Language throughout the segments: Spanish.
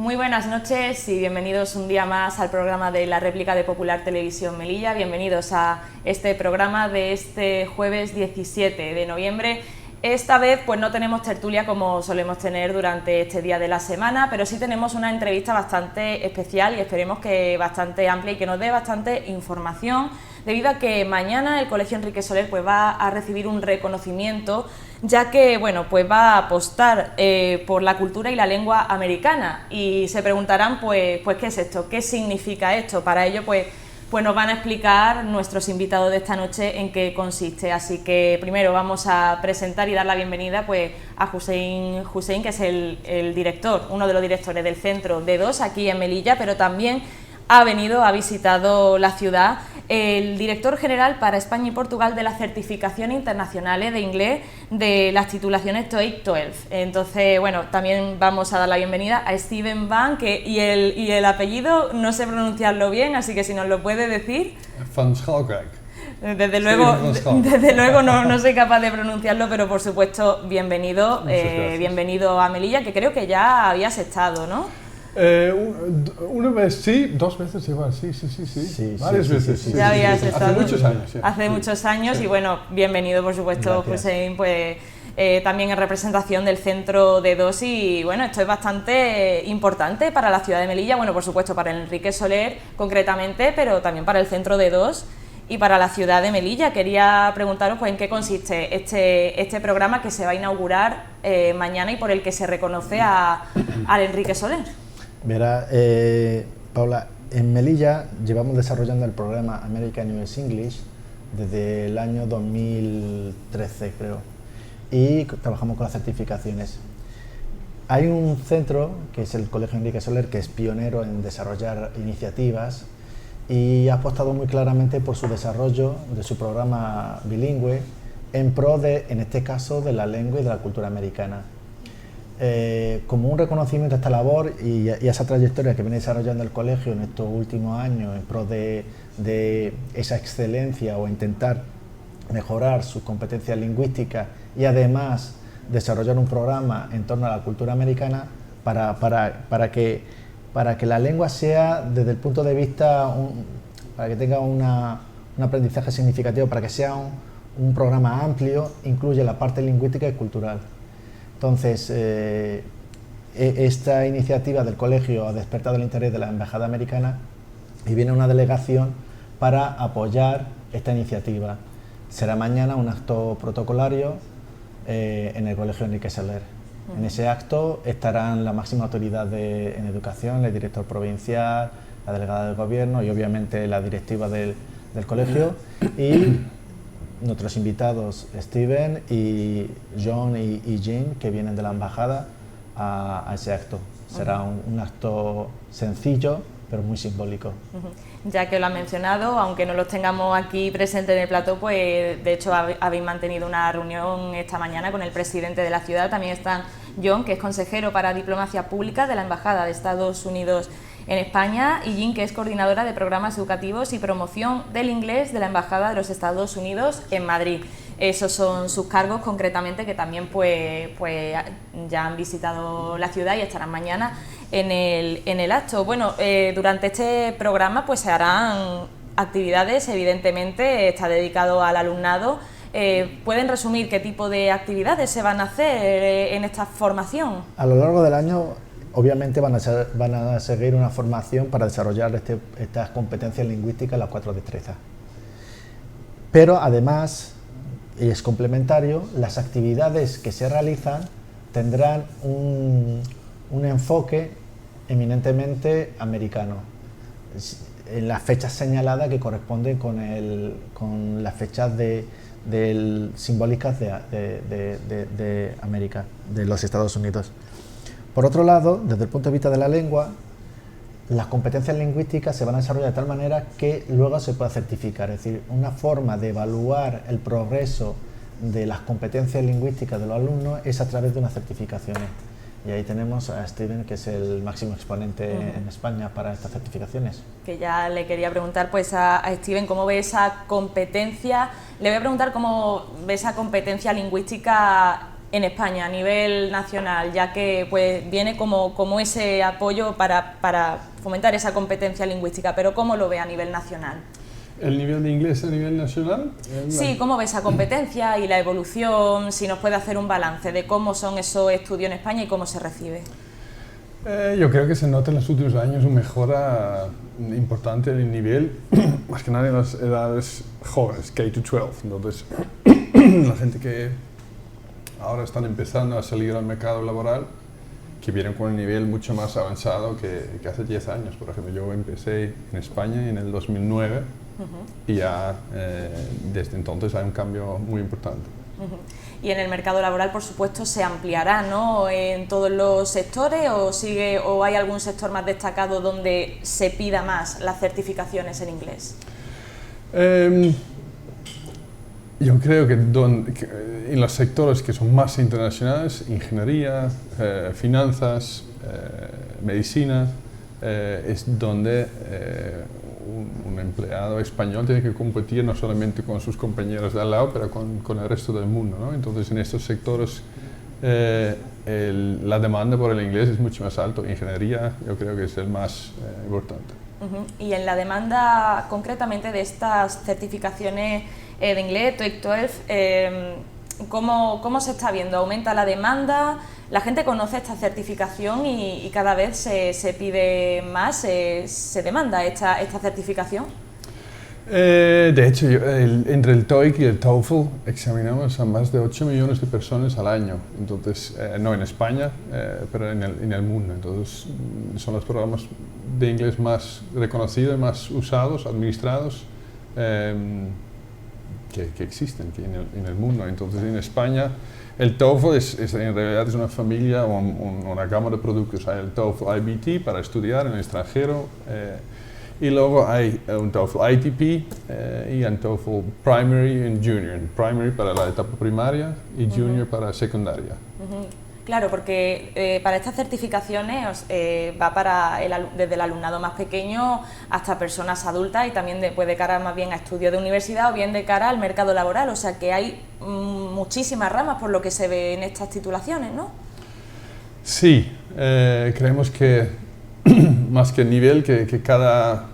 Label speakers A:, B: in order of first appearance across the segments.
A: Muy buenas noches y bienvenidos un día más al programa de la réplica de Popular Televisión Melilla. Bienvenidos a este programa de este jueves 17 de noviembre. Esta vez pues no tenemos tertulia como solemos tener durante este día de la semana, pero sí tenemos una entrevista bastante especial y esperemos que bastante amplia y que nos dé bastante información, debido a que mañana el Colegio Enrique Soler pues va a recibir un reconocimiento, ya que bueno, pues va a apostar por la cultura y la lengua americana, y se preguntarán pues ¿qué es esto? ¿Qué significa esto? Para ello pues nos van a explicar nuestros invitados de esta noche en qué consiste. Así que primero vamos a presentar y dar la bienvenida pues a Hussein, que es el director, uno de los directores del Centro D2 aquí en Melilla, pero también ha visitado la ciudad, el director general para España y Portugal de las certificaciones internacionales de inglés de las titulaciones TOEIC 12. Entonces, bueno, también vamos a dar la bienvenida a Steven Van, y el apellido no sé pronunciarlo bien, así que si nos lo puede decir.
B: Van Schalkwijk.
A: Desde luego no soy capaz de pronunciarlo, pero por supuesto, bienvenido a Melilla, que creo que ya habías estado, ¿no?
B: Una vez sí, dos veces igual, sí, varias veces.
A: Sí. Ya habías estado.
B: Hace muchos años. Sí.
A: Hace muchos años, sí. Y bueno, bienvenido por supuesto, Hussein, pues también en representación del Centro D2, y bueno, esto es bastante importante para la ciudad de Melilla, bueno, por supuesto para el Enrique Soler concretamente, pero también para el Centro D2 y para la ciudad de Melilla. Quería preguntaros pues en qué consiste este programa que se va a inaugurar mañana y por el que se reconoce al Enrique Soler.
C: Verá, Paula, en Melilla llevamos desarrollando el programa American US English desde el año 2013, creo, y trabajamos con las certificaciones. Hay un centro, que es el Colegio Enrique Soler, que es pionero en desarrollar iniciativas y ha apostado muy claramente por su desarrollo de su programa bilingüe en pro de, en este caso, de la lengua y de la cultura americana. Como un reconocimiento a esta labor y a esa trayectoria que viene desarrollando el colegio en estos últimos años en pro de esa excelencia o intentar mejorar sus competencias lingüísticas y además desarrollar un programa en torno a la cultura americana para que la lengua sea, desde el punto de vista, para que tenga un aprendizaje significativo, para que sea un programa amplio, incluye la parte lingüística y cultural. Entonces, esta iniciativa del colegio ha despertado el interés de la Embajada Americana y viene una delegación para apoyar esta iniciativa. Será mañana un acto protocolario en el Colegio Enrique Soler. En ese acto estarán la máxima autoridad en educación, el director provincial, la delegada del gobierno y obviamente la directiva del colegio, y nuestros invitados Steven y John y Jean, que vienen de la embajada a ese acto. Será un acto sencillo pero muy simbólico.
A: Ya que lo han mencionado, aunque no los tengamos aquí presentes en el plató, pues de hecho habéis mantenido una reunión esta mañana con el presidente de la ciudad. También está John, que es consejero para Diplomacia Pública de la Embajada de Estados Unidos en España, y Jean, que es coordinadora de programas educativos y promoción del inglés de la Embajada de los Estados Unidos en Madrid. Esos son sus cargos concretamente, que también pues ya han visitado la ciudad y estarán mañana en el acto. Bueno, durante este programa pues se harán actividades, evidentemente está dedicado al alumnado. ¿Pueden resumir qué tipo de actividades se van a hacer en esta formación?
C: A lo largo del año, obviamente van a seguir una formación para desarrollar estas competencias lingüísticas, las 4 destrezas. Pero además, y es complementario, las actividades que se realizan tendrán un enfoque eminentemente americano, en las fechas señaladas que corresponden con las fechas simbólicas de América, de los Estados Unidos. Por otro lado, desde el punto de vista de la lengua, las competencias lingüísticas se van a desarrollar de tal manera que luego se pueda certificar, es decir, una forma de evaluar el progreso de las competencias lingüísticas de los alumnos es a través de unas certificaciones. Y ahí tenemos a Steven, que es el máximo exponente en España para estas certificaciones.
A: Que ya le quería preguntar pues a Steven cómo ve esa competencia. Le voy a preguntar cómo ve esa competencia lingüística en España a nivel nacional, ya que pues viene como ese apoyo para fomentar esa competencia lingüística, pero ¿cómo lo ve a nivel nacional?
B: ¿El nivel de inglés a nivel nacional?
A: Sí, ¿cómo ve esa competencia y la evolución? Si nos puede hacer un balance de cómo son esos estudios en España y cómo se recibe.
B: Yo creo que se nota en los últimos años una mejora importante del nivel, más que nada en las edades jóvenes, K-12. Entonces, la gente que ahora están empezando a salir al mercado laboral, que vienen con un nivel mucho más avanzado que hace 10 años. Por ejemplo, yo empecé en España en el 2009 y ya desde entonces hay un cambio muy importante.
A: Y en el mercado laboral, por supuesto, se ampliará, ¿no?, en todos los sectores, o hay algún sector más destacado donde se pida más las certificaciones en inglés.
B: Yo creo que en los sectores que son más internacionales, ingeniería, finanzas, medicina, es donde un empleado español tiene que competir no solamente con sus compañeros de al lado, pero con el resto del mundo, ¿no? Entonces, en estos sectores la demanda por el inglés es mucho más alta. Ingeniería yo creo que es el más importante.
A: Y en la demanda concretamente de estas certificaciones de inglés, TOEIC 12, ¿cómo se está viendo? ¿Aumenta la demanda? ¿La gente conoce esta certificación y cada vez se pide más, se demanda esta certificación?
B: De hecho, entre el TOEIC y el TOEFL examinamos a más de 8 millones de personas al año. Entonces, no en España, pero en el mundo. Entonces, son los programas de inglés más reconocidos, más usados, administrados, que existen aquí en el mundo. Entonces, en España, el TOEFL en realidad es una familia o una gama de productos. Hay el TOEFL IBT para estudiar en el extranjero, y luego hay un TOEFL ITP y un TOEFL Primary y Junior. Primary para la etapa primaria y Junior para secundaria.
A: Claro, porque para estas certificaciones va desde el alumnado más pequeño hasta personas adultas, y también después de cara más bien a estudios de universidad o bien de cara al mercado laboral. O sea que hay muchísimas ramas por lo que se ve en estas titulaciones, ¿no?
B: Sí, creemos que más que el nivel, que cada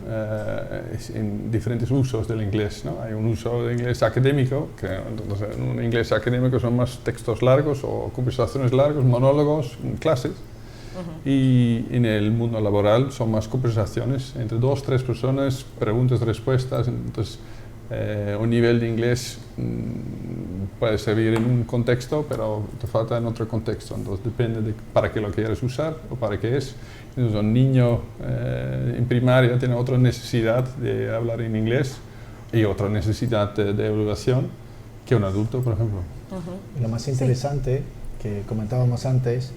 B: en diferentes usos del inglés, ¿no? Hay un uso de inglés académico, que entonces, en un inglés académico son más textos largos o conversaciones largas, monólogos, clases, y en el mundo laboral son más conversaciones entre 2 o 3 personas, preguntas y respuestas. Entonces, un nivel de inglés puede servir en un contexto, pero te falta en otro contexto. Entonces depende de para qué lo quieres usar o para qué es. Entonces, un niño en primaria tiene otra necesidad de hablar en inglés y otra necesidad de evaluación que un adulto, por ejemplo.
C: Lo más interesante que comentábamos antes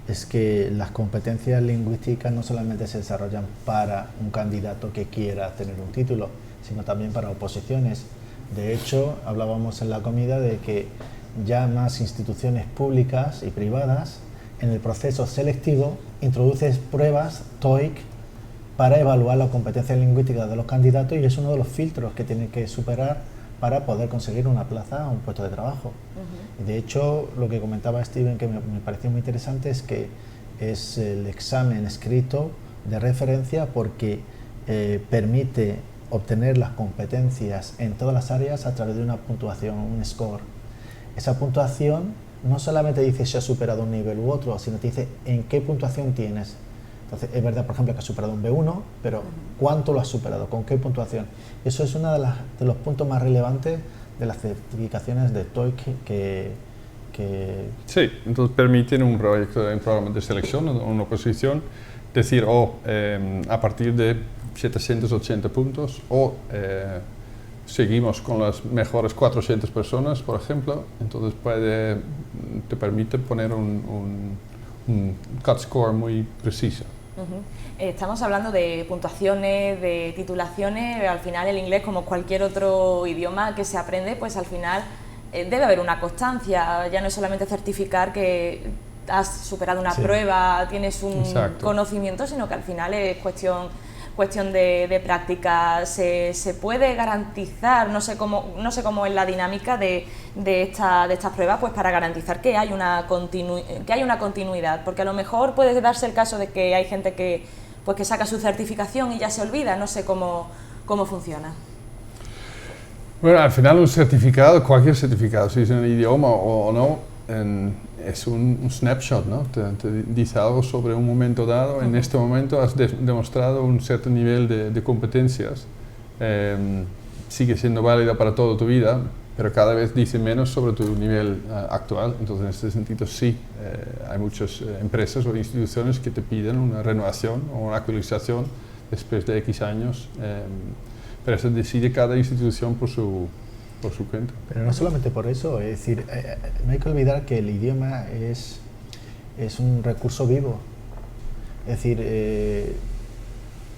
C: es que las competencias lingüísticas no solamente se desarrollan para un candidato que quiera tener un título, sino también para oposiciones. De hecho, hablábamos en la comida de que ya más instituciones públicas y privadas en el proceso selectivo introduces pruebas TOEIC para evaluar la competencia lingüística de los candidatos, y es uno de los filtros que tienen que superar para poder conseguir una plaza o un puesto de trabajo. De hecho, lo que comentaba Steven, que me pareció muy interesante, es que es el examen escrito de referencia porque permite obtener las competencias en todas las áreas a través de una puntuación, un score. Esa puntuación no solamente dice si has superado un nivel u otro, sino te dice en qué puntuación tienes. Entonces, es verdad, por ejemplo, que has superado un B1, pero ¿cuánto lo has superado? ¿Con qué puntuación? Eso es uno de los puntos más relevantes de las certificaciones de TOEIC
B: Sí, entonces permiten un programa de selección, una oposición, decir, a partir de 780 puntos, o seguimos con las mejores 400 personas, por ejemplo. Entonces te permite poner un cut score muy preciso.
A: Estamos hablando de puntuaciones, de titulaciones. Al final el inglés, como cualquier otro idioma que se aprende, pues al final debe haber una constancia. Ya no es solamente certificar que has superado una prueba, tienes un conocimiento, sino que al final es cuestión cuestión de práctica, ¿se puede garantizar, no sé cómo es la dinámica de estas pruebas, pues para garantizar que hay una continuidad? Porque a lo mejor puede darse el caso de que hay gente que saca su certificación y ya se olvida, no sé cómo funciona.
B: Bueno, al final un certificado, cualquier certificado, si es en el idioma o no, es un snapshot, ¿no? Te dice algo sobre un momento dado. En este momento has demostrado un cierto nivel de competencias. Sigue siendo válida para toda tu vida, pero cada vez dice menos sobre tu nivel actual. Entonces, en este sentido, sí, hay muchas empresas o instituciones que te piden una renovación o una actualización después de X años. Pero eso decide cada institución por su cuenta.
C: Pero no solamente por eso, es decir, no hay que olvidar que el idioma es un recurso vivo. Es decir,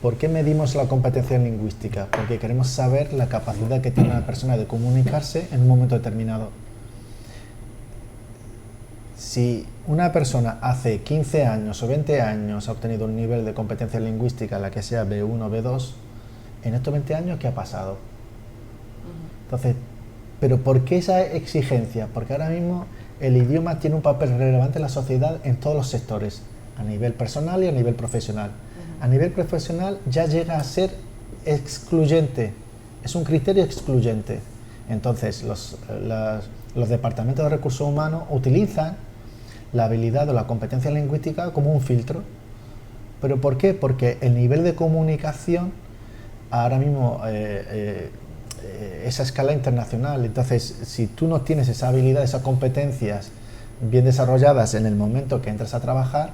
C: ¿por qué medimos la competencia lingüística? Porque queremos saber la capacidad que tiene una persona de comunicarse en un momento determinado. Si una persona hace 15 años o 20 años ha obtenido un nivel de competencia lingüística, la que sea B1 o B2, en estos 20 años, ¿qué ha pasado? Entonces, ¿pero por qué esa exigencia? Porque ahora mismo el idioma tiene un papel relevante en la sociedad en todos los sectores, a nivel personal y a nivel profesional. A nivel profesional ya llega a ser excluyente, es un criterio excluyente. Entonces, los departamentos de recursos humanos utilizan la habilidad o la competencia lingüística como un filtro. ¿Pero por qué? Porque el nivel de comunicación ahora mismo esa escala internacional. Entonces, si tú no tienes esa habilidad, esas competencias bien desarrolladas en el momento que entras a trabajar,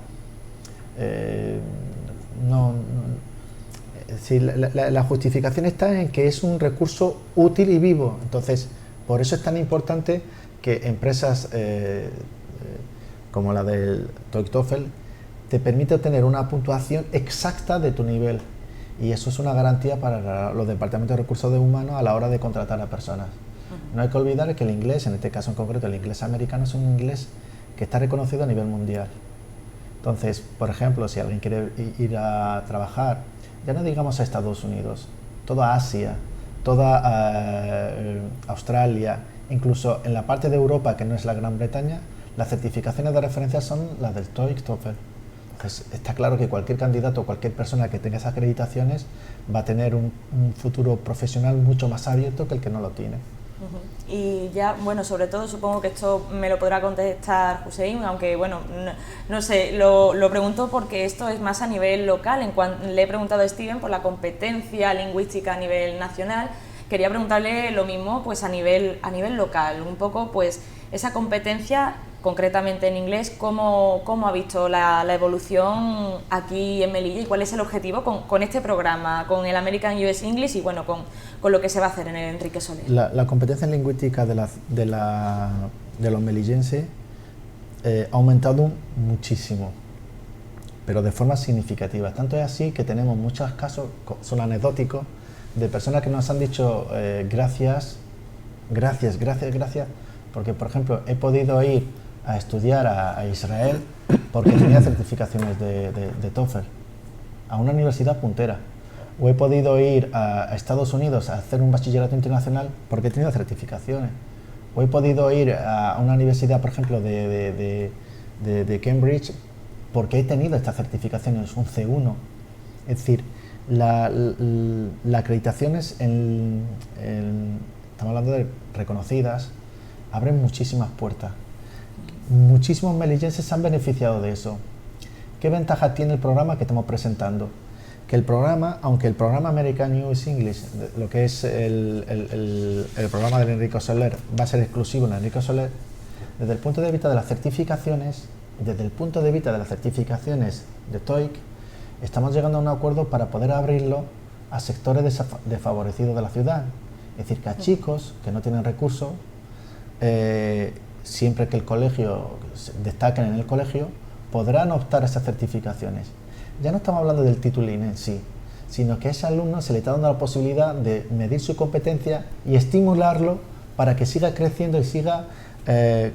C: la justificación está en que es un recurso útil y vivo. Entonces, por eso es tan importante que empresas como la del TOEIC TOEFL te permite obtener una puntuación exacta de tu nivel. Y eso es una garantía para los departamentos de recursos humanos a la hora de contratar a personas. No hay que olvidar que el inglés, en este caso en concreto el inglés americano, es un inglés que está reconocido a nivel mundial. Entonces, por ejemplo, si alguien quiere ir a trabajar, ya no digamos a Estados Unidos, toda Asia, toda Australia, incluso en la parte de Europa que no es la Gran Bretaña, las certificaciones de referencia son las del TOEIC TOEFL. Pues está claro que cualquier candidato o cualquier persona que tenga esas acreditaciones va a tener un futuro profesional mucho más abierto que el que no lo tiene.
A: Y ya, bueno, sobre todo supongo que esto me lo podrá contestar Hussein, aunque bueno, no sé, lo pregunto porque esto es más a nivel local. Le he preguntado a Steven por la competencia lingüística a nivel nacional, quería preguntarle lo mismo pues a nivel local, un poco pues esa competencia concretamente en inglés, ¿cómo ha visto la evolución aquí en Melilla y cuál es el objetivo con este programa, con el American US English y bueno, con lo que se va a hacer en el Enrique Soler?
C: La competencia lingüística de los melillenses ha aumentado muchísimo, pero de forma significativa. Tanto es así que tenemos muchos casos, son anecdóticos, de personas que nos han dicho gracias, porque por ejemplo he podido ir a estudiar a Israel porque tenía certificaciones de TOEFL, a una universidad puntera. O he podido ir a Estados Unidos a hacer un bachillerato internacional porque he tenido certificaciones. O he podido ir a una universidad, por ejemplo, de Cambridge porque he tenido estas certificaciones, un C1. Es decir, la acreditación estamos hablando de reconocidas, abren muchísimas puertas. Muchísimos melillenses se han beneficiado de eso. ¿Qué ventaja tiene el programa que estamos presentando? Que el programa, aunque el programa American US English, lo que es el programa del Enrique Soler, va a ser exclusivo en el Enrique Soler, desde el punto de vista de las certificaciones, de TOEIC, estamos llegando a un acuerdo para poder abrirlo a sectores desfavorecidos de la ciudad. Es decir, que a chicos que no tienen recursos, siempre que el colegio destaquen en el colegio, podrán optar a esas certificaciones. Ya no estamos hablando del titulín en sí, sino que a ese alumno se le está dando la posibilidad de medir su competencia y estimularlo para que siga creciendo y siga, que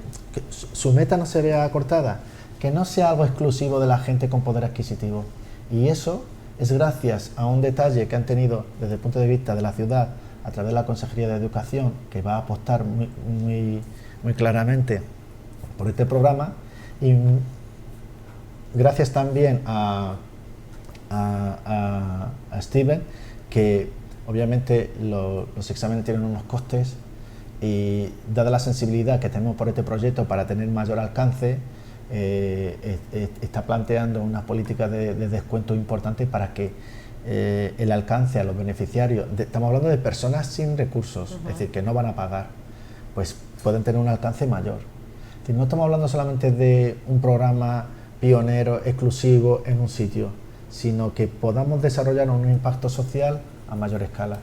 C: su meta no se vea acortada, que no sea algo exclusivo de la gente con poder adquisitivo. Y eso es gracias a un detalle que han tenido desde el punto de vista de la ciudad a través de la Consejería de Educación, que va a apostar muy claramente por este programa, y gracias también a Steven, que obviamente los exámenes tienen unos costes, y dada la sensibilidad que tenemos por este proyecto para tener mayor alcance, está planteando una política de descuento importante para que el alcance a los beneficiarios, estamos hablando de personas sin recursos, es decir, que no van a pagar, pues pueden tener un alcance mayor. Es decir, no estamos hablando solamente de un programa pionero, exclusivo en un sitio, sino que podamos desarrollar un impacto social a mayor escala.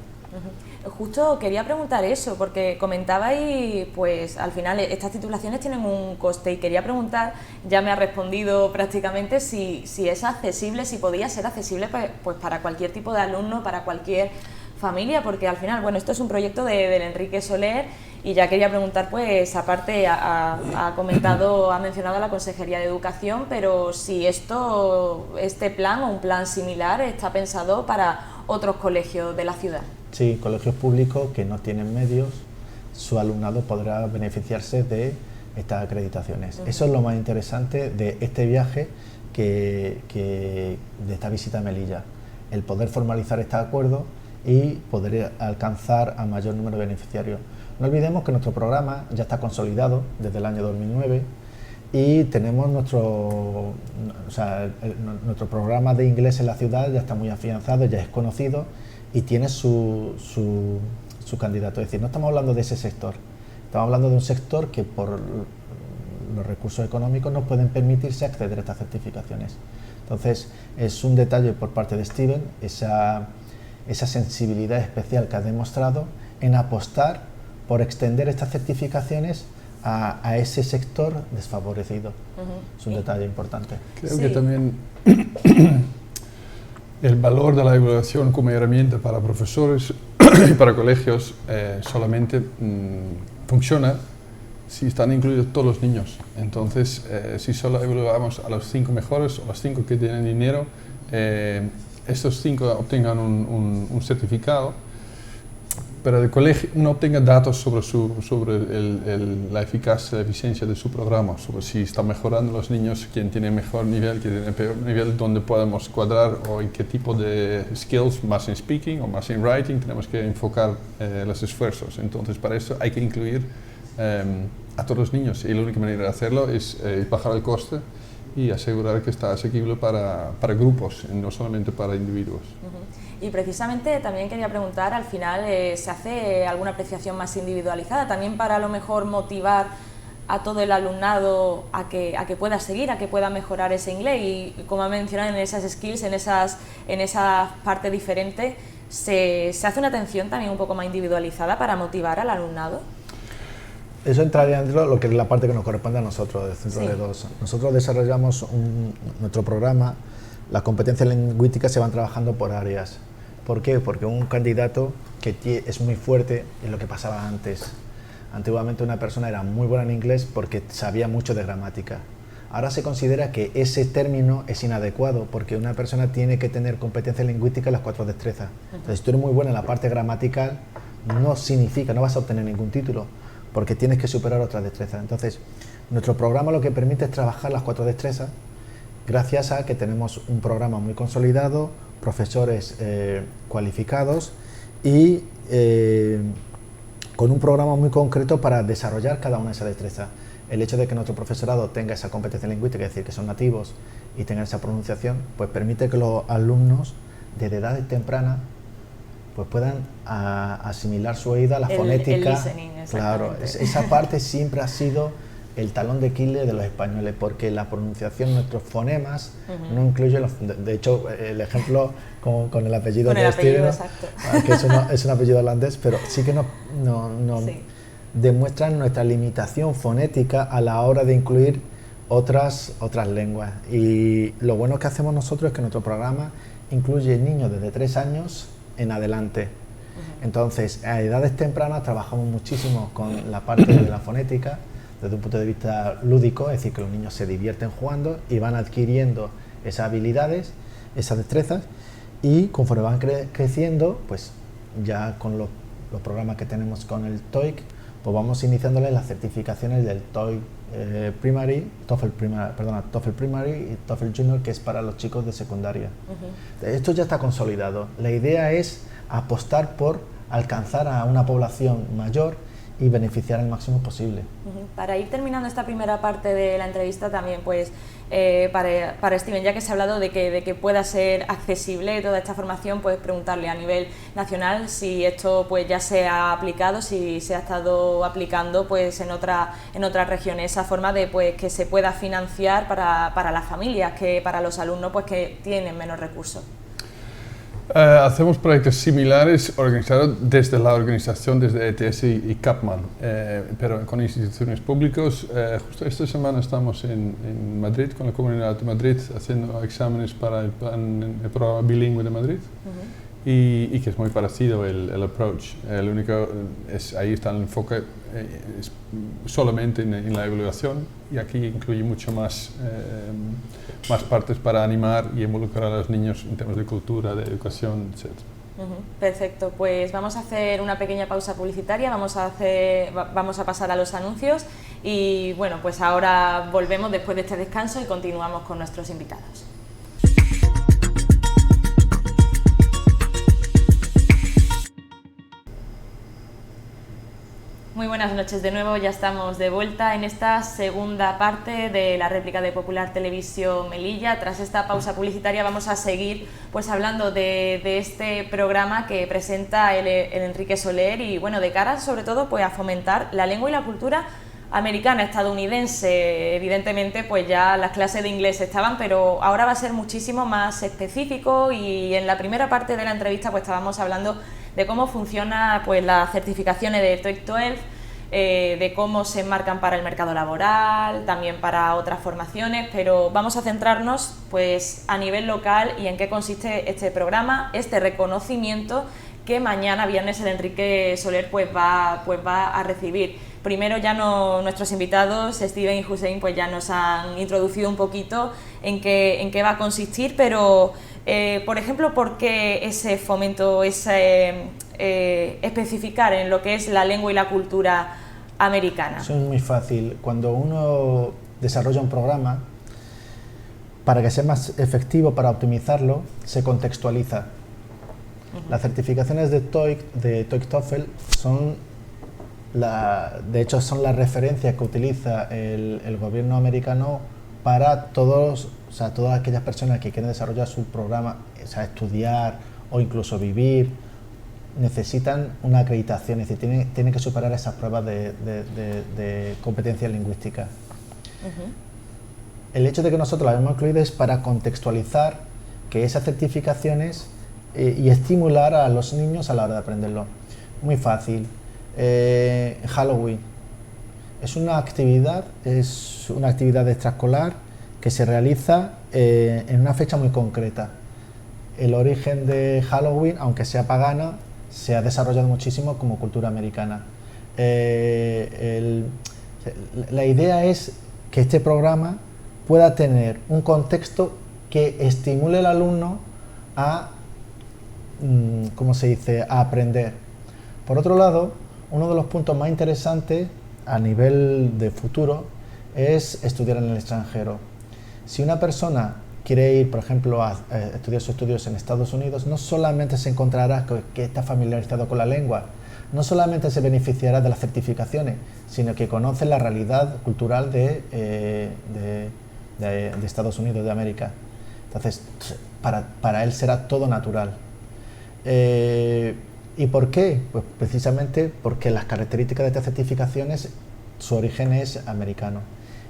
A: Justo quería preguntar eso, porque comentabais, pues al final estas titulaciones tienen un coste, y quería preguntar, ya me ha respondido prácticamente, si es accesible, si podía ser accesible pues para cualquier tipo de alumno, para cualquier familia, porque al final, bueno, esto es un proyecto del Enrique Soler, y ya quería preguntar, pues aparte ha mencionado a la Consejería de Educación, pero si este plan o un plan similar está pensado para otros colegios de la ciudad.
C: Sí, colegios públicos que no tienen medios, su alumnado podrá beneficiarse de estas acreditaciones. Eso es lo más interesante de este viaje, de esta visita a Melilla, el poder formalizar este acuerdo y poder alcanzar a mayor número de beneficiarios. No olvidemos que nuestro programa ya está consolidado desde el año 2009 y tenemos nuestro programa de inglés en la ciudad ya está muy afianzado, ya es conocido y tiene su candidato. Es decir, no estamos hablando de ese sector, estamos hablando de un sector que por los recursos económicos no pueden permitirse acceder a estas certificaciones. Entonces, es un detalle por parte de Steven, esa sensibilidad especial que ha demostrado en apostar por extender estas certificaciones a ese sector desfavorecido. Es un detalle importante.
B: Creo que también el valor de la evaluación como herramienta para profesores y para colegios solamente funciona si están incluidos todos los niños. Entonces, si solo evaluamos a los 5 mejores o los 5 que tienen dinero, estos 5 obtengan un certificado, pero el colegio no obtenga datos sobre la eficacia, la eficiencia de su programa, sobre si están mejorando los niños, quién tiene mejor nivel, quién tiene peor nivel, dónde podemos cuadrar o en qué tipo de skills, más en speaking o más en writing, tenemos que enfocar los esfuerzos. Entonces, para eso hay que incluir a todos los niños, y la única manera de hacerlo es bajar el coste y asegurar que está asequible para grupos, no solamente para individuos.
A: Y precisamente también quería preguntar, al final ¿se hace alguna apreciación más individualizada también para a lo mejor motivar a todo el alumnado a que pueda seguir, a que pueda mejorar ese inglés? Y como ha mencionado, en esas skills, en esa parte diferente, ¿se hace una atención también un poco más individualizada para motivar al alumnado?
C: Eso entraría dentro de lo que es la parte que nos corresponde a nosotros, del Centro de Dos. Nosotros desarrollamos nuestro programa, las competencias lingüísticas se van trabajando por áreas. ¿Por qué? Porque un candidato que es muy fuerte es lo que pasaba antes. Antiguamente una persona era muy buena en inglés porque sabía mucho de gramática. Ahora se considera que ese término es inadecuado porque una persona tiene que tener competencias lingüísticas en las 4 destrezas. Entonces, si tú eres muy buena en la parte gramatical, no vas a obtener ningún título, porque tienes que superar otras destrezas. Entonces, nuestro programa lo que permite es trabajar las 4 destrezas, gracias a que tenemos un programa muy consolidado, profesores cualificados y con un programa muy concreto para desarrollar cada una de esas destrezas. El hecho de que nuestro profesorado tenga esa competencia lingüística, es decir, que son nativos y tengan esa pronunciación, pues permite que los alumnos desde edades tempranas pues puedan asimilar su oída, la fonética.
A: El listening,
C: claro, esa parte siempre ha sido el talón de Aquiles de los españoles, porque la pronunciación, nuestros fonemas, no incluye de hecho, el ejemplo con el apellido de Steven, que es un apellido holandés, pero sí que nos demuestran nuestra limitación fonética a la hora de incluir otras lenguas. Y lo bueno que hacemos nosotros es que nuestro programa incluye niños desde 3 años en adelante. Entonces, a edades tempranas trabajamos muchísimo con la parte de la fonética desde un punto de vista lúdico, es decir, que los niños se divierten jugando y van adquiriendo esas habilidades, esas destrezas, Y conforme van creciendo, pues ya con los programas que tenemos con el TOEIC, pues vamos iniciándoles las certificaciones del TOEIC Primary, TOEFL Primary y TOEFL Junior, que es para los chicos de secundaria. Esto ya está consolidado. La idea es apostar por alcanzar a una población mayor y beneficiar al máximo posible.
A: Para ir terminando esta primera parte de la entrevista también, pues para Steven, ya que se ha hablado de que pueda ser accesible toda esta formación, pues preguntarle a nivel nacional si esto pues ya se ha aplicado, si se ha estado aplicando pues en otras regiones, esa forma de pues que se pueda financiar para las familias, que para los alumnos pues que tienen menos recursos.
B: Hacemos proyectos similares organizados desde la organización, desde ETS y CAPMAN, pero con instituciones públicas. Justo esta semana estamos en Madrid, con la Comunidad de Madrid, haciendo exámenes para el programa bilingüe de Madrid. Y que es muy parecido el approach. El único ahí está el enfoque es solamente en la evaluación, y aquí incluye mucho más partes para animar y involucrar a los niños en temas de cultura, de educación, etc.
A: Perfecto, pues vamos a hacer una pequeña pausa publicitaria, vamos a pasar a los anuncios y bueno, pues ahora volvemos después de este descanso y continuamos con nuestros invitados. Muy buenas noches de nuevo, ya estamos de vuelta en esta segunda parte de la réplica de Popular Televisión Melilla. Tras esta pausa publicitaria vamos a seguir pues hablando de este programa que presenta el Enrique Soler y bueno, de cara sobre todo pues a fomentar la lengua y la cultura americana, estadounidense. Evidentemente pues ya las clases de inglés estaban, pero ahora va a ser muchísimo más específico, y en la primera parte de la entrevista pues estábamos hablando de cómo funciona pues las certificaciones de TOEIC 12, de cómo se enmarcan para el mercado laboral, también para otras formaciones, pero vamos a centrarnos pues a nivel local y en qué consiste este programa, este reconocimiento que mañana viernes el Enrique Soler pues va a recibir. Primero ya nuestros invitados, Steven y Hussein, pues ya nos han introducido un poquito en qué va a consistir, pero por ejemplo, ¿por qué ese fomento, especificar en lo que es la lengua y la cultura americana?
C: Eso es muy fácil. Cuando uno desarrolla un programa, para que sea más efectivo, para optimizarlo, se contextualiza. Las certificaciones de TOEIC TOEFL de hecho son la referencia que utiliza el gobierno americano para todas aquellas personas que quieren desarrollar su programa, estudiar o incluso vivir, necesitan una acreditación, es decir, tienen que superar esas pruebas de competencia lingüística. El hecho de que nosotros las hemos incluido es para contextualizar que esas certificaciones y estimular a los niños a la hora de aprenderlo. Muy fácil. Halloween es una actividad extraescolar que se realiza en una fecha muy concreta. El origen de Halloween, aunque sea pagana, se ha desarrollado muchísimo como cultura americana. La idea es que este programa pueda tener un contexto que estimule al alumno a, a aprender. Por otro lado, uno de los puntos más interesantes a nivel de futuro es estudiar en el extranjero. Si una persona quiere ir, por ejemplo, a estudiar sus estudios en Estados Unidos, no solamente se encontrará que está familiarizado con la lengua, no solamente se beneficiará de las certificaciones, sino que conoce la realidad cultural de Estados Unidos, de América. Entonces, para él será todo natural. ¿Y por qué? Pues precisamente porque las características de estas certificaciones, su origen es americano.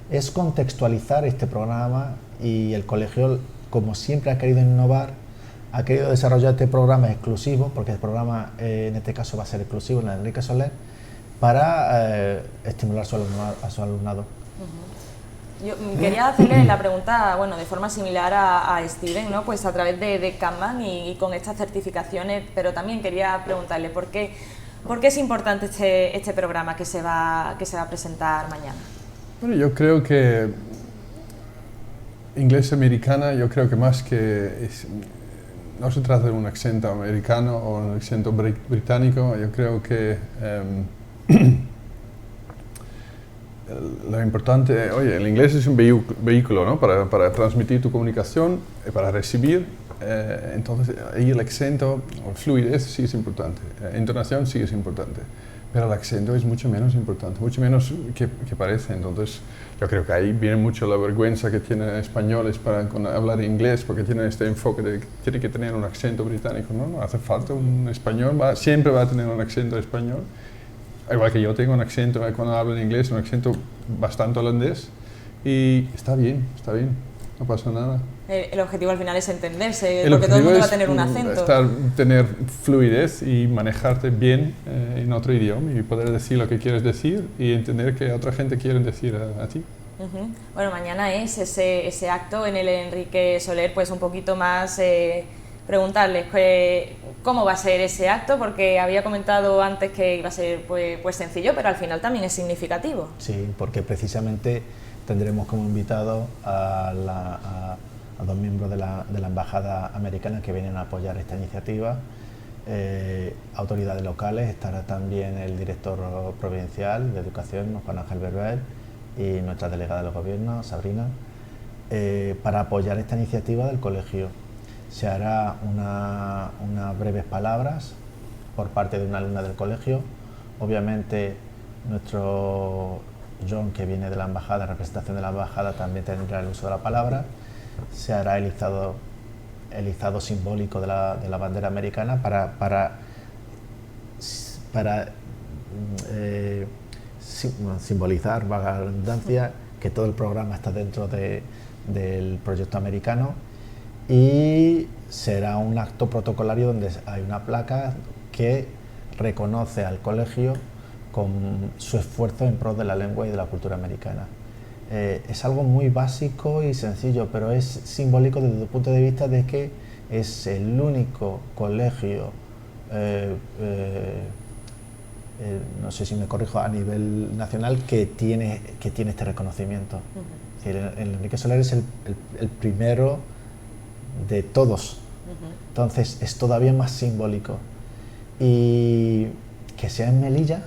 C: Es contextualizar este programa, y el colegio, como siempre, ha querido innovar, ha querido desarrollar este programa exclusivo, porque el programa en este caso va a ser exclusivo en el Enrique Soler, para estimular a su alumnado.
A: Yo quería hacerle la pregunta, bueno, de forma similar a Steven, ¿no? Pues a través de CAPMAN y con estas certificaciones, pero también quería preguntarle por qué es importante este programa que se va a presentar mañana.
B: Bueno, yo creo que inglés americana, yo creo que más que no se trata de un acento americano o un acento británico. Yo creo que lo importante, oye, el inglés es un vehículo, ¿no? Para transmitir tu comunicación, para recibir. Entonces, ahí el acento o fluidez sí es importante, entonación sí es importante, pero el acento es mucho menos importante, mucho menos que parece. Entonces, yo creo que ahí viene mucho la vergüenza que tienen españoles para hablar inglés, porque tienen este enfoque de que tiene que tener un acento británico. No hace falta. Un español siempre va a tener un acento español, igual que yo tengo un acento cuando hablo en inglés, un acento bastante holandés, y está bien, no pasa nada.
A: El objetivo al final es entenderse, porque todo el mundo va a tener un acento.
B: Tener fluidez y manejarte bien en otro idioma y poder decir lo que quieres decir y entender que otra gente quiere decir a ti.
A: Bueno, mañana es ese acto en el Enrique Soler, pues un poquito más preguntarles cómo va a ser ese acto, porque había comentado antes que iba a ser pues sencillo, pero al final también es significativo.
C: Sí, porque precisamente tendremos como invitado a dos miembros de la Embajada Americana que vienen a apoyar esta iniciativa, autoridades locales. Estará también el director provincial de Educación, Juan Ángel Berber, y nuestra delegada del Gobierno, Sabrina, para apoyar esta iniciativa del colegio. Se hará unas breves palabras por parte de una alumna del colegio. Obviamente nuestro John, que viene de la embajada, representación de la embajada, también tendrá el uso de la palabra. Se hará el izado simbólico de la bandera americana para simbolizar, valga la redundancia, que todo el programa está dentro del proyecto americano. Y será un acto protocolario donde hay una placa que reconoce al colegio con su esfuerzo en pro de la lengua y de la cultura americana. Es algo muy básico y sencillo, pero es simbólico desde el punto de vista de que es el único colegio, no sé si me corrijo, a nivel nacional que tiene este reconocimiento. Es decir, el Enrique Soler es el primero de todos. Entonces es todavía más simbólico, y que sea en Melilla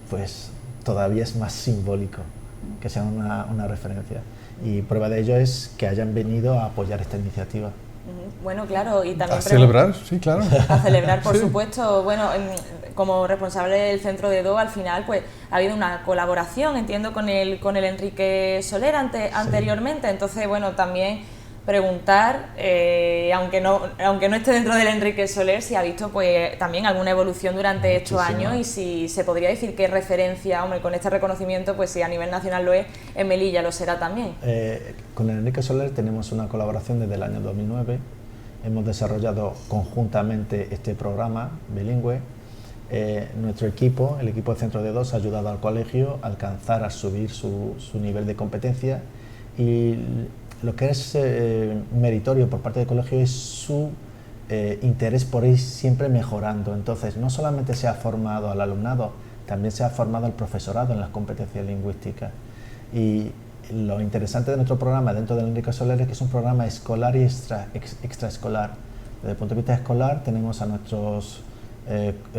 C: pues todavía es más simbólico, que sea una referencia, y prueba de ello es que hayan venido a apoyar esta iniciativa.
A: Bueno, claro, y también
B: a celebrar, sí, claro.
A: A celebrar, por
B: sí.
A: Supuesto. Bueno, como responsable del Centro de Do, al final pues ha habido una colaboración, entiendo, con el Enrique Soler anteriormente. Entonces, bueno, también preguntar, aunque no esté dentro del Enrique Soler, si ha visto pues también alguna evolución durante estos años, y si se podría decir qué referencia, hombre, con este reconocimiento, pues si a nivel nacional lo es, en Melilla lo será también.
C: Con el Enrique Soler tenemos una colaboración desde el año 2009, hemos desarrollado conjuntamente este programa bilingüe. Nuestro equipo, el equipo del Centro de Do, ha ayudado al colegio a alcanzar, a subir su nivel de competencia, y lo que es meritorio por parte del colegio es su interés por ir siempre mejorando. Entonces, no solamente se ha formado al alumnado, también se ha formado al profesorado en las competencias lingüísticas. Y lo interesante de nuestro programa dentro del Enrique Soler es que es un programa escolar y extraescolar. Desde el punto de vista escolar tenemos a nuestros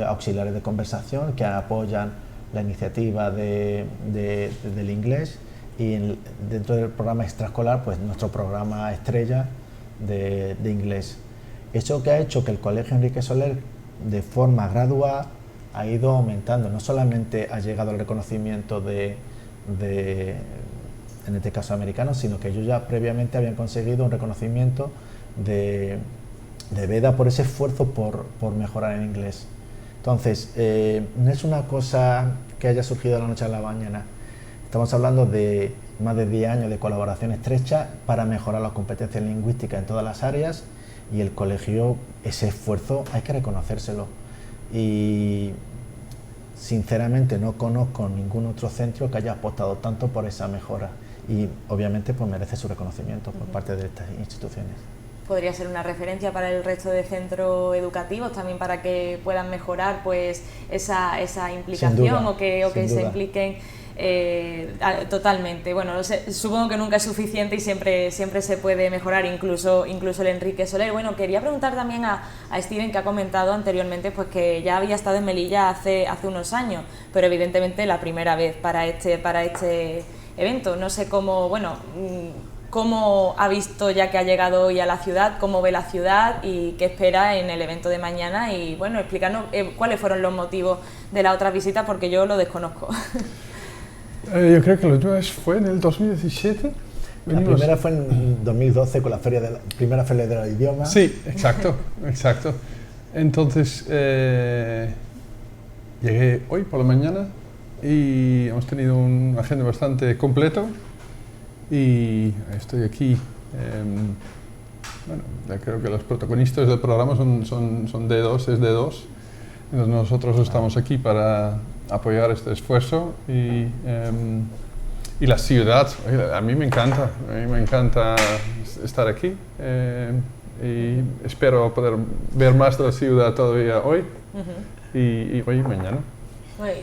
C: auxiliares de conversación que apoyan la iniciativa del inglés, y dentro del programa extraescolar pues nuestro programa estrella de inglés. Eso que ha hecho que el Colegio Enrique Soler de forma gradual ha ido aumentando. No solamente ha llegado el reconocimiento en este caso americano, sino que ellos ya previamente habían conseguido un reconocimiento de BEDA por ese esfuerzo por mejorar en inglés. Entonces, no es una cosa que haya surgido de la noche a la mañana. Estamos hablando de más de 10 años de colaboración estrecha para mejorar las competencias lingüísticas en todas las áreas, y el colegio, ese esfuerzo hay que reconocérselo. Y sinceramente no conozco ningún otro centro que haya apostado tanto por esa mejora, y obviamente pues merece su reconocimiento por parte de estas instituciones.
A: Podría ser una referencia para el resto de centros educativos también, para que puedan mejorar pues esa implicación, o que se impliquen Totalmente. Bueno, supongo que nunca es suficiente y siempre se puede mejorar, incluso el Enrique Soler. Bueno, quería preguntar también a Steven, que ha comentado anteriormente pues que ya había estado en Melilla hace unos años, pero evidentemente la primera vez para este evento. No sé cómo, bueno, cómo ha visto ya que ha llegado hoy a la ciudad, cómo ve la ciudad y qué espera en el evento de mañana, y bueno, explícanos cuáles fueron los motivos de la otra visita, porque yo lo desconozco.
B: Yo creo que la última vez fue en el 2017.
C: La primera fue en 2012 con la primera feria del idioma.
B: Sí, exacto. Entonces, llegué hoy por la mañana y hemos tenido una agenda bastante completo y estoy aquí. Bueno, ya creo que los protagonistas del programa son D2, es D2. Entonces nosotros estamos aquí para apoyar este esfuerzo y la ciudad, a mí me encanta estar aquí y espero poder ver más de la ciudad todavía hoy y hoy y mañana.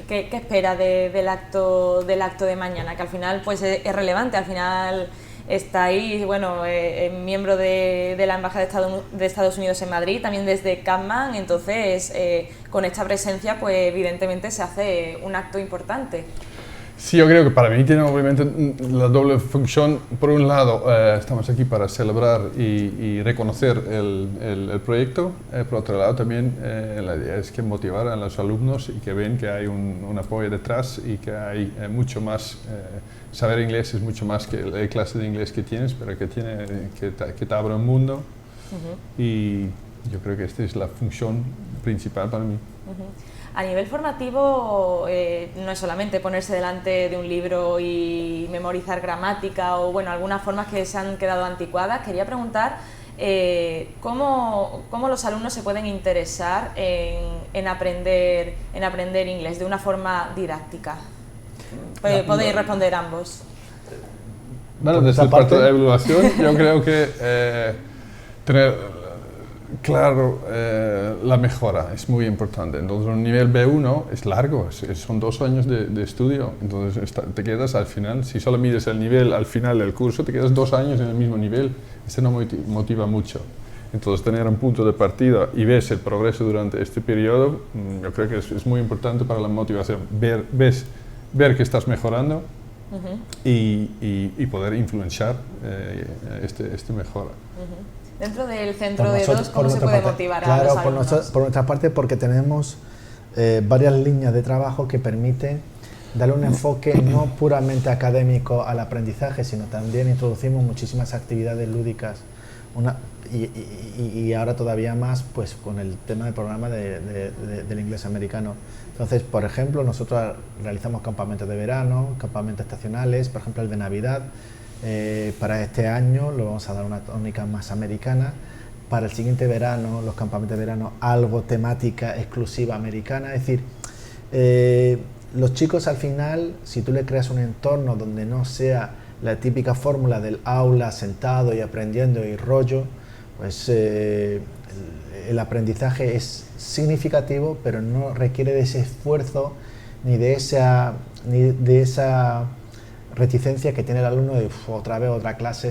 A: ¿Qué espera del acto de mañana? Que al final pues es relevante, al final está ahí, bueno, miembro de la Embajada de Estados Unidos en Madrid, también desde Capman, entonces con esta presencia pues evidentemente se hace un acto importante.
B: Sí, yo creo que para mí tiene obviamente la doble función. Por un lado, estamos aquí para celebrar y reconocer el proyecto. Por otro lado, también la idea es que motivar a los alumnos y que ven que hay un apoyo detrás y que hay mucho más. Saber inglés es mucho más que la clase de inglés que tienes, pero que te abre un mundo. Y yo creo que esta es la función principal para mí.
A: A nivel formativo, no es solamente ponerse delante de un libro y memorizar gramática o bueno, algunas formas que se han quedado anticuadas. Quería preguntar cómo los alumnos se pueden interesar en aprender inglés de una forma didáctica. Podéis responder ambos.
B: Bueno, desde el parte de evaluación, yo creo que tener claro, la mejora es muy importante. Entonces, un nivel B1 es largo, son 2 años de estudio. Entonces, te quedas al final, si solo mides el nivel al final del curso, te quedas 2 años en el mismo nivel. Esto no motiva mucho. Entonces, tener un punto de partida y ves el progreso durante este periodo, yo creo que es muy importante para la motivación. Ver que estás mejorando y poder influenciar este mejora.
A: Dentro del centro de D2, ¿cómo se puede motivar a los alumnos?
C: Claro, por nuestra parte, porque tenemos varias líneas de trabajo que permiten darle un enfoque no puramente académico al aprendizaje, sino también introducimos muchísimas actividades lúdicas y ahora todavía más pues con el tema del programa del inglés americano. Entonces, por ejemplo, nosotros realizamos campamentos de verano, campamentos estacionales, por ejemplo el de Navidad. Para este año lo vamos a dar una tónica más americana. Para el siguiente verano, los campamentos de verano, algo temática exclusiva americana. Es decir, los chicos al final, si tú le creas un entorno donde no sea la típica fórmula del aula sentado y aprendiendo y rollo, pues el aprendizaje es significativo, pero no requiere de ese esfuerzo ni de esa reticencia que tiene el alumno de otra vez otra clase.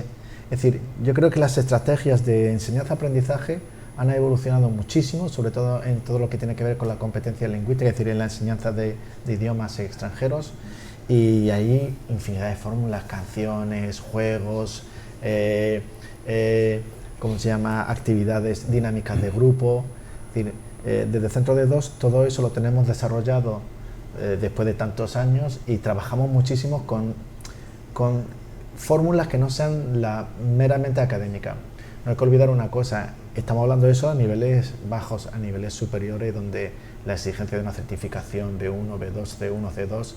C: Es decir, yo creo que las estrategias de enseñanza-aprendizaje han evolucionado muchísimo, sobre todo en todo lo que tiene que ver con la competencia lingüística, es decir, en la enseñanza de idiomas extranjeros, y ahí infinidad de fórmulas, canciones, juegos, ¿cómo se llama?, actividades dinámicas de grupo. Es decir, desde Centro D2 todo eso lo tenemos desarrollado después de tantos años y trabajamos muchísimo con fórmulas que no sean meramente académicas. No hay que olvidar una cosa, estamos hablando de eso a niveles bajos, a niveles superiores, donde la exigencia de una certificación B1, B2, C1, C2,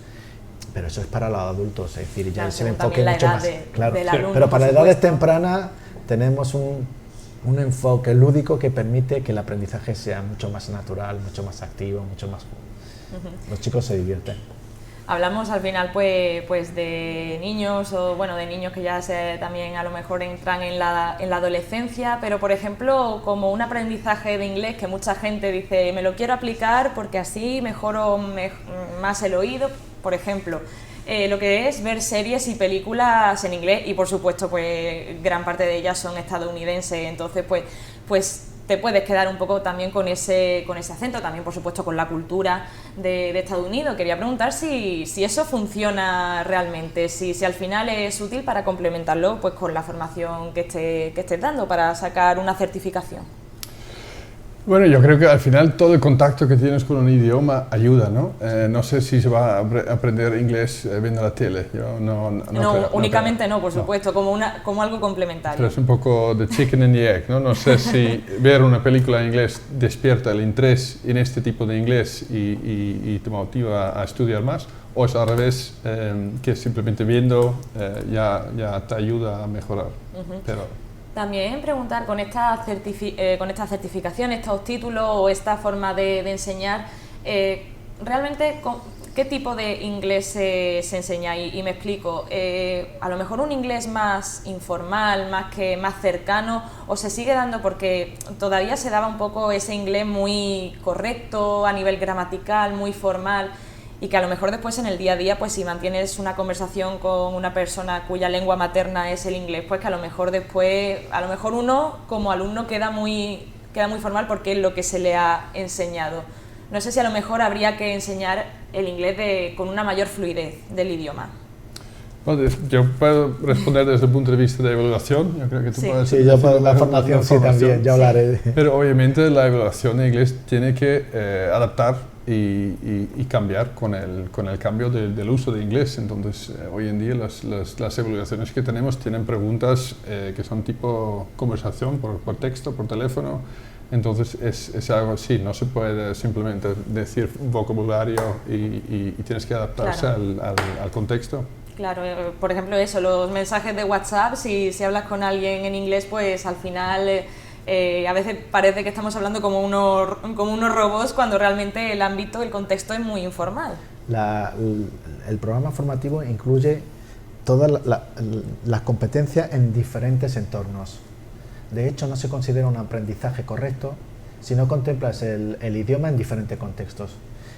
C: pero eso es para los adultos, es decir, ya ese enfoque mucho más claro. Pero para edades tempranas tenemos un enfoque lúdico que permite que el aprendizaje sea mucho más natural, mucho más activo, mucho más... Los chicos se divierten.
A: Hablamos al final pues de niños o bueno de niños que ya también a lo mejor entran en la adolescencia, pero por ejemplo como un aprendizaje de inglés que mucha gente dice me lo quiero aplicar porque así mejoro más el oído, por ejemplo. lo que es ver series y películas en inglés, y por supuesto pues gran parte de ellas son estadounidenses, entonces pues te puedes quedar un poco también con ese acento, también por supuesto con la cultura de Estados Unidos. Quería preguntar si eso funciona realmente, si al final es útil para complementarlo pues con la formación que estés dando para sacar una certificación.
B: Bueno, yo creo que al final todo el contacto que tienes con un idioma ayuda, ¿no? No sé si se va a aprender inglés viendo la tele. Yo no creo,
A: únicamente no, por supuesto, como algo complementario.
B: Pero es un poco de chicken and the egg, ¿no? No sé si ver una película en inglés despierta el interés en este tipo de inglés y te motiva a estudiar más, o es al revés, que simplemente viendo ya te ayuda a mejorar. Pero
A: también preguntar, con esta certificación, estos títulos o esta forma de enseñar, realmente ¿qué tipo de inglés se enseña? Y me explico, a lo mejor un inglés más informal, más cercano, o se sigue dando porque todavía se daba un poco ese inglés muy correcto a nivel gramatical, muy formal, y que a lo mejor después en el día a día, pues si mantienes una conversación con una persona cuya lengua materna es el inglés, pues que a lo mejor después, uno como alumno queda muy formal porque es lo que se le ha enseñado. No sé si a lo mejor habría que enseñar el inglés con una mayor fluidez del idioma.
B: Bueno, yo puedo responder desde el punto de vista de evaluación. Yo creo que tú puedes.
C: Sí, yo para la formación sí también, yo hablaré.
B: Pero obviamente la evaluación de inglés tiene que adaptar y cambiar con el cambio del uso de inglés. Entonces, hoy en día las evaluaciones que tenemos tienen preguntas que son tipo conversación por texto, por teléfono. Entonces, es algo así, no se puede simplemente decir vocabulario y tienes que adaptarse al contexto.
A: Claro, por ejemplo eso, los mensajes de WhatsApp, si hablas con alguien en inglés, pues al final a veces parece que estamos hablando como unos robots cuando realmente el ámbito, el contexto es muy informal.
C: El programa formativo incluye todas las competencias en diferentes entornos. De hecho, no se considera un aprendizaje correcto si no contemplas el idioma en diferentes contextos.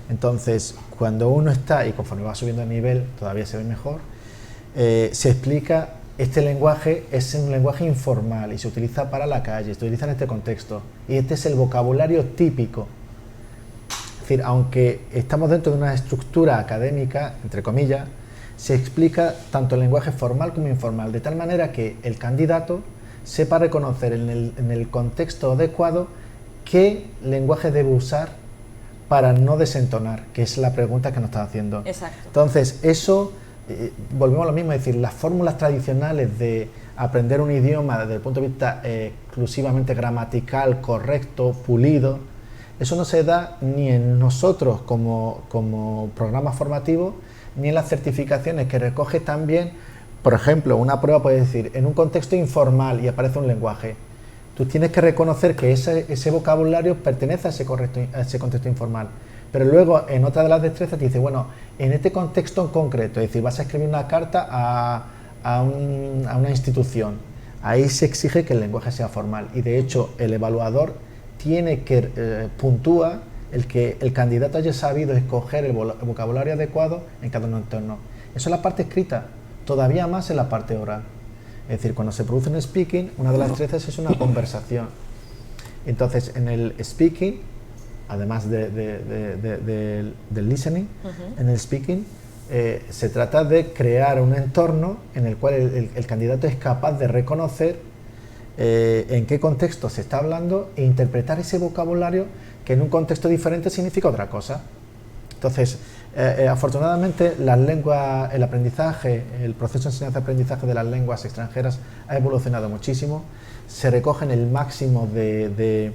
C: Entonces, cuando uno está, y conforme va subiendo de nivel, todavía se ve mejor, se explica, este lenguaje es un lenguaje informal y se utiliza para la calle, se utiliza en este contexto, y este es el vocabulario típico. Es decir, aunque estamos dentro de una estructura académica, entre comillas, se explica tanto el lenguaje formal como informal, de tal manera que el candidato sepa reconocer en el contexto adecuado qué lenguaje debe usar para no desentonar, que es la pregunta que nos está haciendo.
A: Exacto.
C: Entonces, eso, volvemos a lo mismo, es decir, las fórmulas tradicionales de aprender un idioma desde el punto de vista exclusivamente gramatical, correcto, pulido, eso no se da ni en nosotros como programa formativo, ni en las certificaciones que recoge también, por ejemplo, una prueba puede decir, en un contexto informal y aparece un lenguaje, tú tienes que reconocer que ese vocabulario pertenece a ese contexto informal. Pero luego, en otra de las destrezas, te dice, bueno, en este contexto en concreto, es decir, vas a escribir una carta a una institución. Ahí se exige que el lenguaje sea formal. Y de hecho, el evaluador tiene que puntúa el que el candidato haya sabido escoger el vocabulario adecuado en cada entorno. Eso es la parte escrita, todavía más en la parte oral. Es decir, cuando se produce un speaking, una de las destrezas es una conversación. Entonces, en el speaking, además del listening, en el speaking, se trata de crear un entorno en el cual el candidato es capaz de reconocer en qué contexto se está hablando e interpretar ese vocabulario que en un contexto diferente significa otra cosa. Entonces, afortunadamente, las lenguas, el aprendizaje, el proceso de enseñanza-aprendizaje de las lenguas extranjeras ha evolucionado muchísimo. Se recogen el máximo de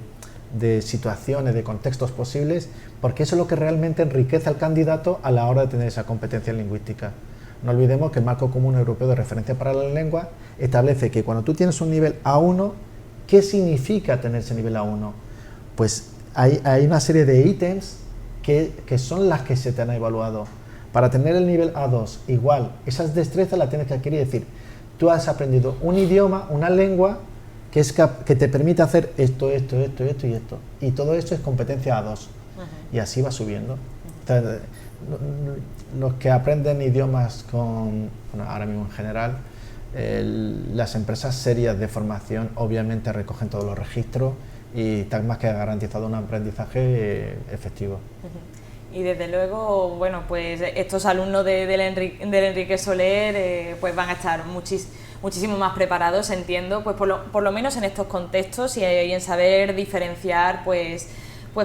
C: situaciones, de contextos posibles, porque eso es lo que realmente enriquece al candidato a la hora de tener esa competencia lingüística. No olvidemos que el Marco Común Europeo de Referencia para la Lengua establece que cuando tú tienes un nivel A1, ¿qué significa tener ese nivel A1? Pues hay una serie de ítems que son las que se te han evaluado. Para tener el nivel A2, igual, esas destrezas las tienes que adquirir, es decir, tú has aprendido un idioma, una lengua, que te permite hacer esto, y esto. Y todo esto es competencia A2. Y así va subiendo. Entonces, los que aprenden idiomas bueno, ahora mismo en general, las empresas serias de formación obviamente recogen todos los registros y están más que garantizado un aprendizaje efectivo.
A: Y desde luego, bueno, pues estos alumnos del Enrique Soler pues van a estar muchísimo más preparados, entiendo, pues por lo menos en estos contextos y en saber diferenciar pues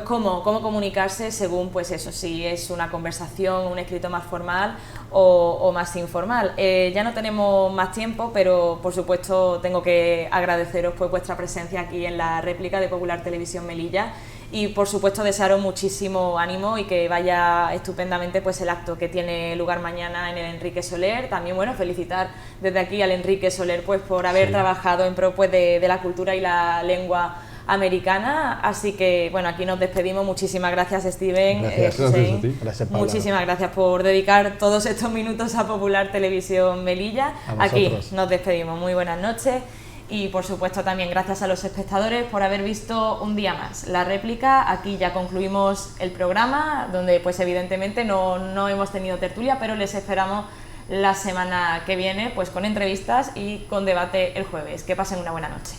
A: cómo comunicarse según, pues eso, si es una conversación, un escrito más formal o más informal. Ya no tenemos más tiempo, pero por supuesto tengo que agradeceros pues vuestra presencia aquí en la réplica de Popular Televisión Melilla y por supuesto desearos muchísimo ánimo y que vaya estupendamente pues el acto que tiene lugar mañana en el Enrique Soler. También, bueno, felicitar desde aquí al Enrique Soler pues por haber trabajado en pro pues, de la cultura y la lengua americana, así que bueno, aquí nos despedimos. Muchísimas gracias, Steven.
B: Gracias a ti.
C: Gracias, Paula.
A: Muchísimas gracias por dedicar todos estos minutos a Popular Televisión Melilla. Aquí nos despedimos. Muy buenas noches y por supuesto también gracias a los espectadores por haber visto un día más la réplica. Aquí ya concluimos el programa, donde pues evidentemente no hemos tenido tertulia, pero les esperamos la semana que viene pues con entrevistas y con debate el jueves. Que pasen una buena noche.